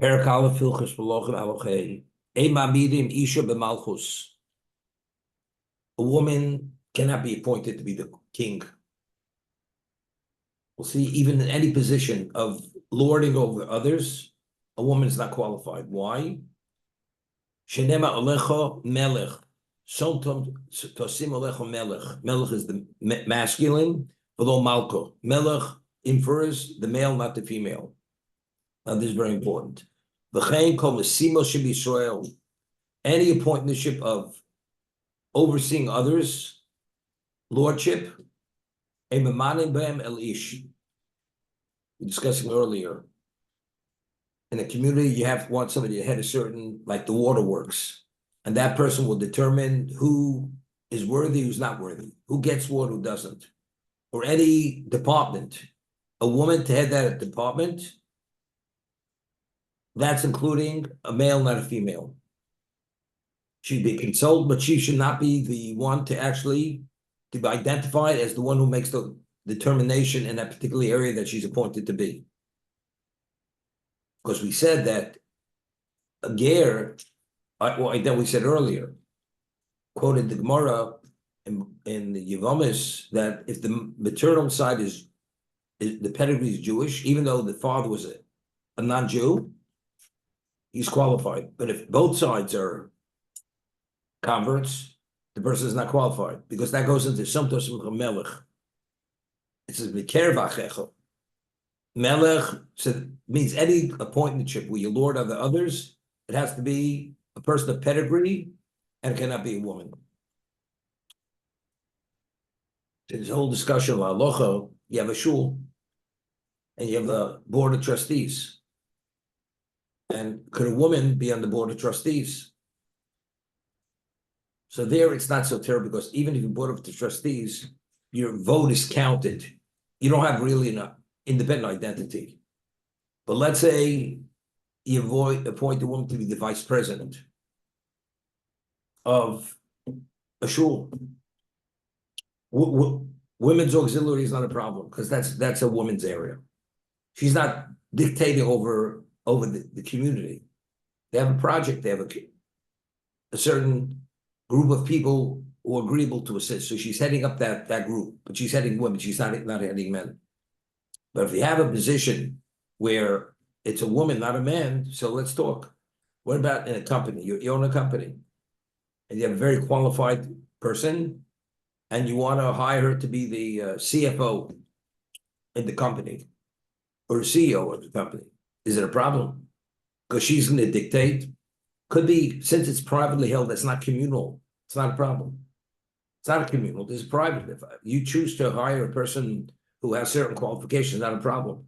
Perak Aleph Hilchos Malachim Alochei. Ema midim isha b'malchus. A woman cannot be appointed to be the king. We'll see, even in any position of lording over others, a woman is not qualified. Why? Shenema alecha melech. Somtam tosim alecha melech. Melech is the masculine, although malko. Melech infers the male, not the female. Now, this is very important. V'chein kol mesimo sheb'Yisrael. Any appointmentship of overseeing others, lordship, a memanim b'hem el ish. We discussing earlier. In a community, you want somebody to head a certain, like the waterworks, and that person will determine who is worthy, who's not worthy, who gets what, who doesn't. Or any department, a woman to head that department, that's including a male, not a female. She'd be consulted, but she should not be the one to actually to be identified as the one who makes the determination in that particular area that she's appointed to be. Because we said that a ger, that we said earlier, quoted the Gemara in the Yevamis that if the maternal side is the pedigree is Jewish, even though the father was a non-Jew, he's qualified. But if both sides are converts, the person is not qualified because that goes into Somtos Melech. It says Mikervachecho. Melech means any appointmentship where you lord over others, it has to be a person of pedigree and it cannot be a woman. This whole discussion of halacha, you have a shul and you have the board of trustees. And could a woman be on the board of trustees? So there it's not so terrible because even if you board of the trustees, your vote is counted. You don't have really an independent identity. But let's say you appoint a woman to be the vice president of a shul. Women's auxiliary is not a problem because that's a woman's area. She's not dictating over the community. They have a project, they have a certain group of people who are agreeable to assist. So she's heading up that group, but she's heading women, she's not heading men. But if you have a position where it's a woman, not a man, so let's talk. What about in a company? You own a company and you have a very qualified person and you want to hire her to be the CFO in the company or CEO of the company. Is it a problem? Because she's going to dictate. Could be, since it's privately held, that's not communal. It's not a problem. It's not a communal, this is private. If you choose to hire a person who has certain qualifications, not a problem.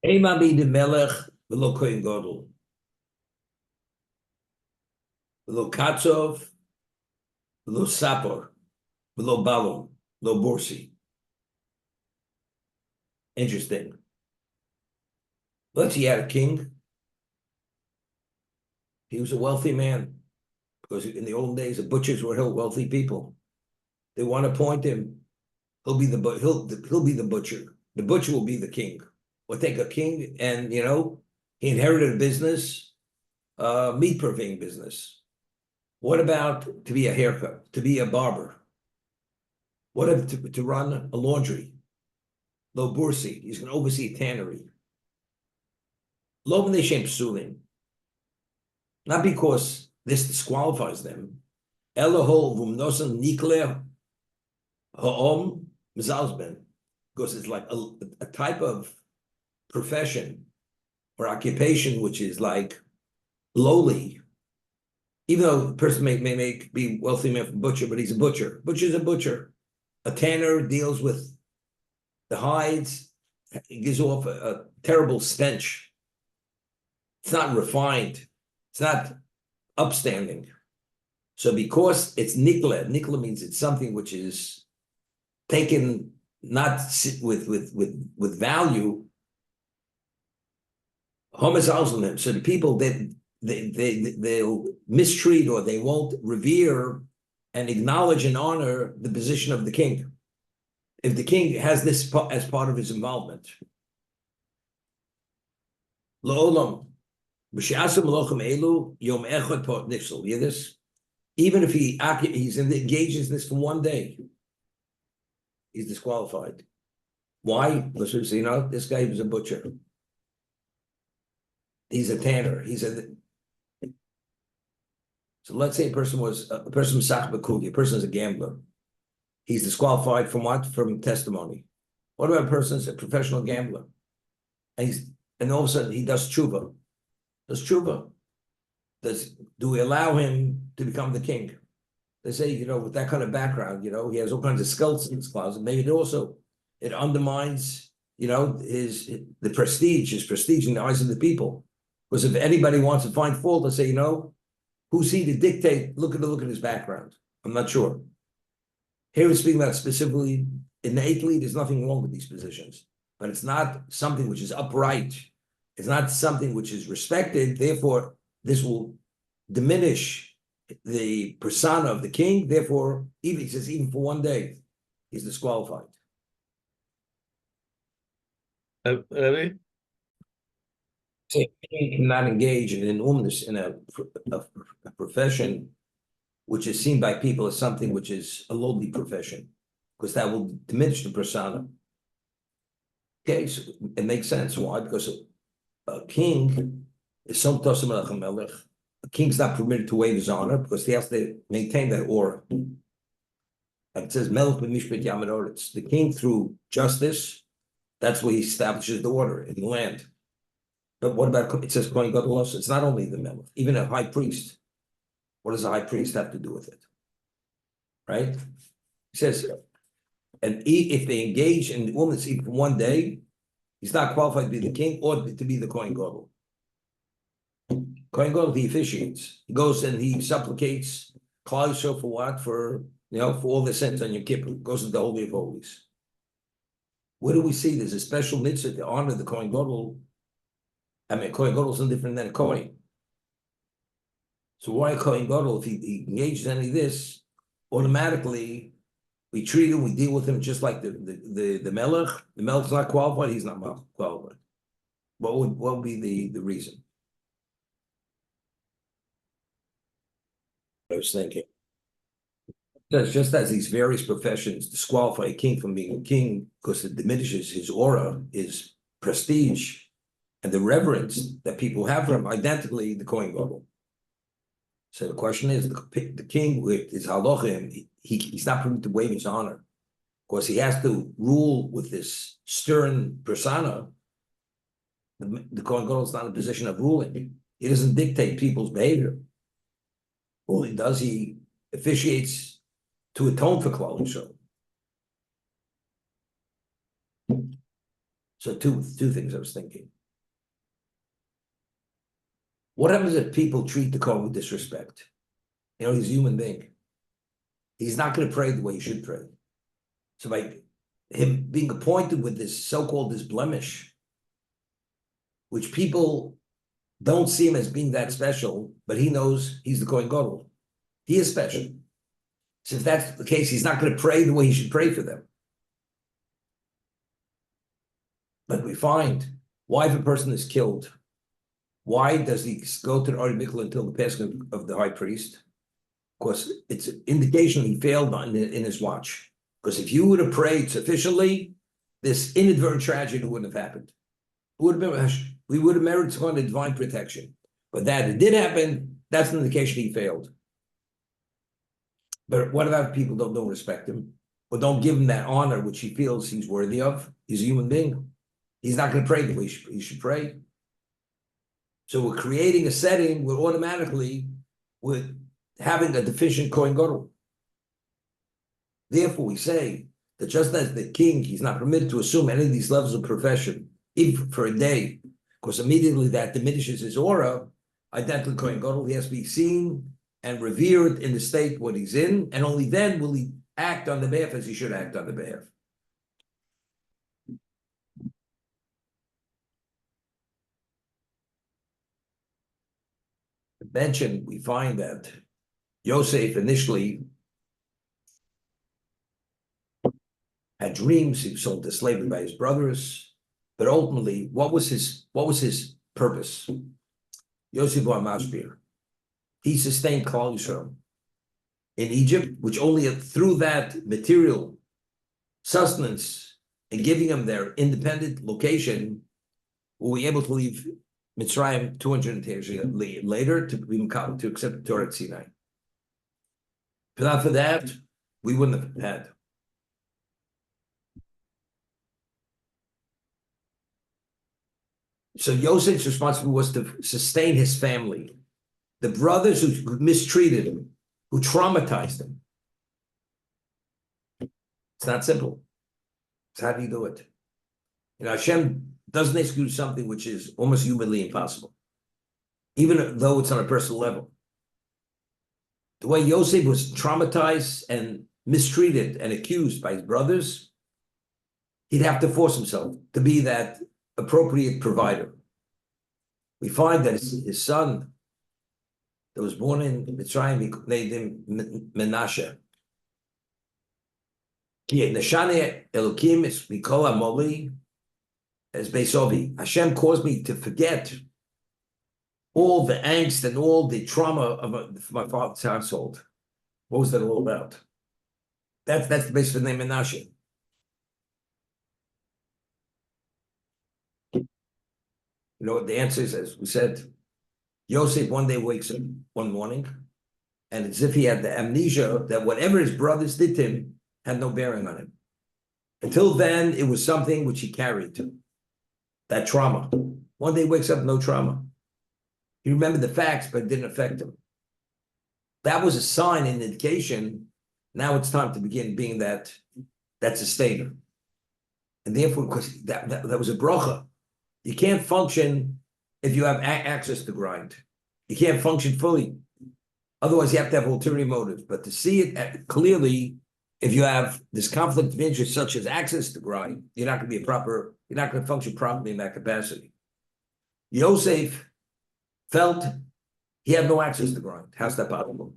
Ema bi de melech v'lo kohen gadol. V'lo katzov, v'lo sapor, v'lo balon, v'lo borsi. Interesting. Let's say you had a king. He was a wealthy man because in the old days, the butchers were wealthy people. They want to appoint him. He'll be the butcher. The butcher will be the king. We'll take a king, and he inherited a business, meat purveying business. What about to be a haircut, to be a barber? What if to run a laundry? Lo bursi, he's going to oversee a tannery. Lo b'nei psulim. Not because this disqualifies them. Elohol v'mnosan nikle ha'om mizalzben. Because it's like a type of profession or occupation which is like lowly. Even though the person may be wealthy man from butcher, but he's a butcher. Butcher's a butcher. A tanner deals with the hides. It gives off a terrible stench. It's not refined. It's not upstanding. So because it's nikla means it's something which is taken not with value. Homosexual. So the people they'll mistreat or they won't revere and acknowledge and honor the position of the king. if the king has this as part of his involvement, La'olam, b'she'asim lochem elu, yom echad pot nifsel. You hear this? Even if he's engages in this for one day, he's disqualified. Why? Because we say, this guy was a butcher. He's a tanner. So let's say a person was Sach Bakuli, a person is a gambler. He's disqualified from what? From testimony. What about a person who's a professional gambler? And all of a sudden he does tshuva. Does tshuva. Do we allow him to become the king? They say, with that kind of background, he has all kinds of skulls in his closet. Maybe it undermines, the prestige, his prestige in the eyes of the people. Because if anybody wants to find fault, they say, who's he to dictate? Look at his background. I'm not sure. Here we're speaking about specifically innately, there's nothing wrong with these positions, but it's not something which is upright. It's not something which is respected. Therefore, this will diminish the persona of the king. Therefore, even for one day, he's disqualified. Rabbi? Say, not engage in a profession which is seen by people as something which is a lowly profession, because that will diminish the persona. Okay, so it makes sense. Why? Because a king is some tosim melech. A king's not permitted to waive his honor because he has to maintain that aura. Like it says, melech b'mishpat yamid oretz. The king, through justice, that's where he establishes the order in the land. But what about, it says Kohen Gadol also, it's not only the melech, even a high priest. What does a high priest have to do with it? Right? He says, and if they engage in the woman's even for one day, he's not qualified to be the king or to be the Kohen Gadol. Kohen Gadol, he officiates. He goes and he supplicates Klal Yisrael for what? For all the sins on Yom Kippur. Goes to the Holy of Holies. Where do we see there's a special mitzvah to honor the Kohen Gadol? I mean, Kohen Gadol is no different than a Kohen. So why a Kohen Gadol, if he engaged in any of this, automatically we treat him, we deal with him just like the Melech. The Melech's not qualified, he's not qualified. What would be the reason? I was thinking. That's just as these various professions disqualify a king from being a king because it diminishes his aura, his prestige, and the reverence that people have for him, identically the Kohen Gadol. So the question is, the king with his halacha, he's not permitted to waive his honor, because he has to rule with this stern persona. The Kohen Gadol is not in a position of ruling. He doesn't dictate people's behavior. All he does, he officiates to atone for Klal Yisrael. So two things I was thinking. What happens if people treat the Kohen with disrespect? He's a human being. He's not going to pray the way he should pray. So by him being appointed with this so-called this blemish, which people don't see him as being that special, but he knows he's the Kohen Gadol. He is special. So if that's the case, he's not going to pray the way he should pray for them. But we find, why if a person is killed, why does he go to the Ari Mikla until the passing of the high priest? Because it's an indication he failed in his watch. Because if you would have prayed sufficiently, this inadvertent tragedy wouldn't have happened. We would have merited on the divine protection. But that it did happen, that's an indication he failed. But what about people don't respect him, or don't give him that honor which he feels he's worthy of? He's a human being. He's not going to pray the way he should pray. So we're creating a setting where automatically we're having a deficient Kohen Gadol. Therefore, we say that just as the king, he's not permitted to assume any of these levels of profession, even for a day, because immediately that diminishes his aura. Identically, Kohen Gadol, he has to be seen and revered in the state what he's in, and only then will he act on the behalf as he should act on the behalf. Mentioned, we find that Yosef initially had dreams. He was sold to slavery by his brothers. But ultimately, what was his purpose? Yosef bar Mashpir. He sustained Klal Yisrael in Egypt, which only through that material sustenance and giving them their independent location were we able to leave Mitzrayim 200 years later to accept the Torah at Sinai. If not for that, we wouldn't have had. So Yosef's responsibility was to sustain his family. The brothers who mistreated him, who traumatized him. It's not simple. It's how do you do it? Hashem doesn't execute something which is almost humanly impossible, even though it's on a personal level. The way Yosef was traumatized and mistreated and accused by his brothers, he'd have to force himself to be that appropriate provider. We find that his son that was born in Mitzrayim, he named him Menashe. Neshane Elokim is Mikol Amoli as Beisovi. Hashem caused me to forget all the angst and all the trauma of my father's household. What was that all about? That's the basis of the name Menashe. You know what the answer is? As we said, Yosef one day wakes up one morning, and it's as if he had the amnesia that whatever his brothers did to him had no bearing on him. Until then, it was something which he carried, that trauma. One day he wakes up, no trauma. He remembered the facts, but it didn't affect him. That was a sign, an indication. Now it's time to begin being that sustainer. And therefore, because that was a bracha. You can't function if you have access to grind. You can't function fully. Otherwise, you have to have ulterior motives. But to see it clearly, if you have this conflict of interest, such as access to grind, you're not going to function properly in that capacity. Yosef felt he had no access to grind. How's that possible?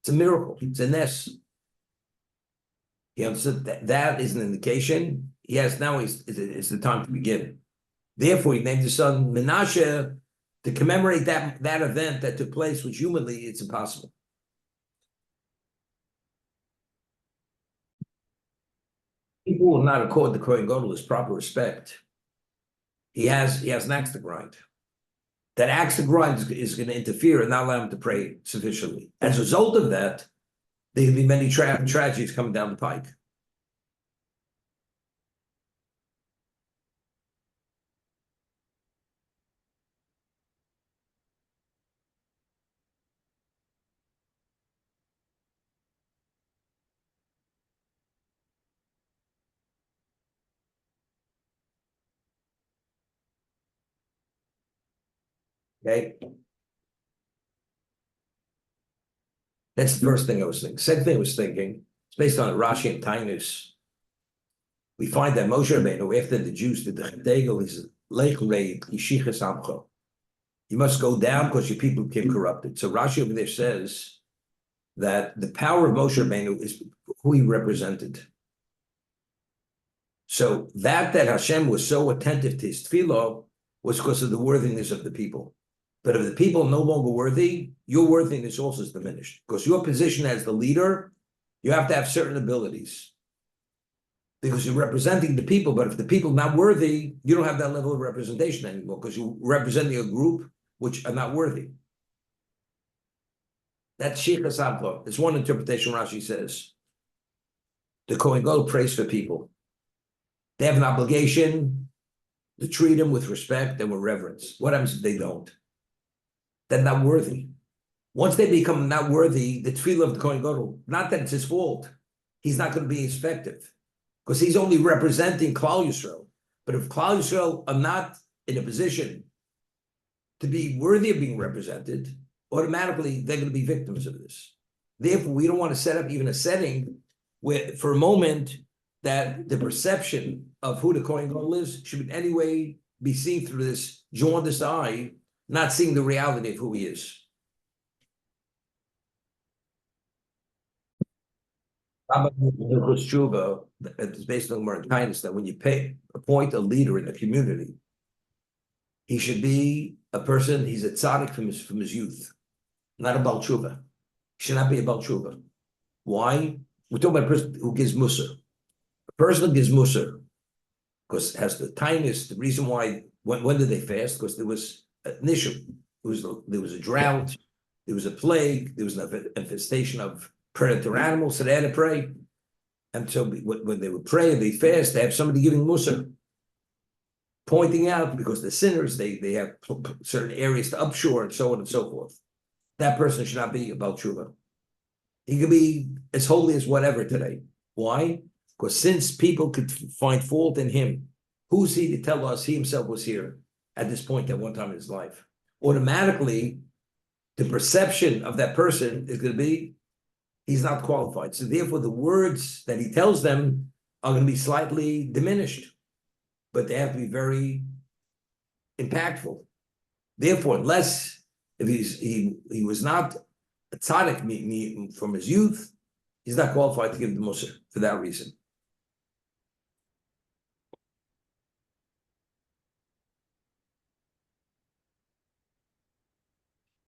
It's a miracle. It's a ness. He understood that is an indication. He has now, it's the time to begin. Therefore, he named his son Menashe to commemorate that event that took place, which humanly it's impossible. People will not accord the Kohen Gadol his proper respect. He has an axe to grind. That axe to grind is going to interfere and not allow him to pray sufficiently. As a result of that, there will be many tragedies coming down the pike. Okay. That's the first thing I was thinking. Second thing I was thinking, it's based on Rashi and Tainus. We find that Moshe Rabbeinu, after the Jews did the Chetegel, he said, Lech rei yishiches amcho. You must go down because your people became corrupted. So Rashi over there says that the power of Moshe Rabbeinu is who he represented. So that Hashem was so attentive to his tefillah was because of the worthiness of the people. But if the people are no longer worthy, your worthiness also is diminished. Because your position as the leader, you have to have certain abilities. Because you're representing the people, but if the people are not worthy, you don't have that level of representation anymore, because you're representing a group which are not worthy. That's Shichas Amcho. It's one interpretation Rashi says. The Kohen Gadol prays for people. They have an obligation to treat them with respect and with reverence. What happens if they don't? They're not worthy. Once they become not worthy, the tefillah of the Kohen Gadol, not that it's his fault, he's not going to be effective because he's only representing Klal Yisrael. But if Klal Yisrael are not in a position to be worthy of being represented, automatically they're going to be victims of this. Therefore, we don't want to set up even a setting where, for a moment, that the perception of who the Kohen Gadol is should in any way be seen through this jaundiced eye, not seeing the reality of who he is. Tshuva, it's based on more kindness, that when you appoint a leader in the community, he should be a person, he's a tzaddik from his youth, not a Baal Tshuva. He should not be a Baal Tshuva. Why? We're talking about a person who gives Musar. A person who gives Musar, because has the tiniest, the reason why, when did they fast? Because there was an issue. There was a drought, there was a plague, there was an infestation of predator animals, so they had to pray. And so when they would pray and they fast, they have somebody giving Musar, pointing out, because the sinners, they have certain areas to upshore and so on and so forth. That person should not be about tshuva. He could be as holy as whatever today. Why? Because since people could find fault in him, who's he to tell us he himself was here at this point at one time in his life? Automatically, the perception of that person is going to be he's not qualified. So therefore, the words that he tells them are going to be slightly diminished, but they have to be very impactful. Therefore, unless if he was not a tzaddik from his youth, he's not qualified to give the Musar for that reason.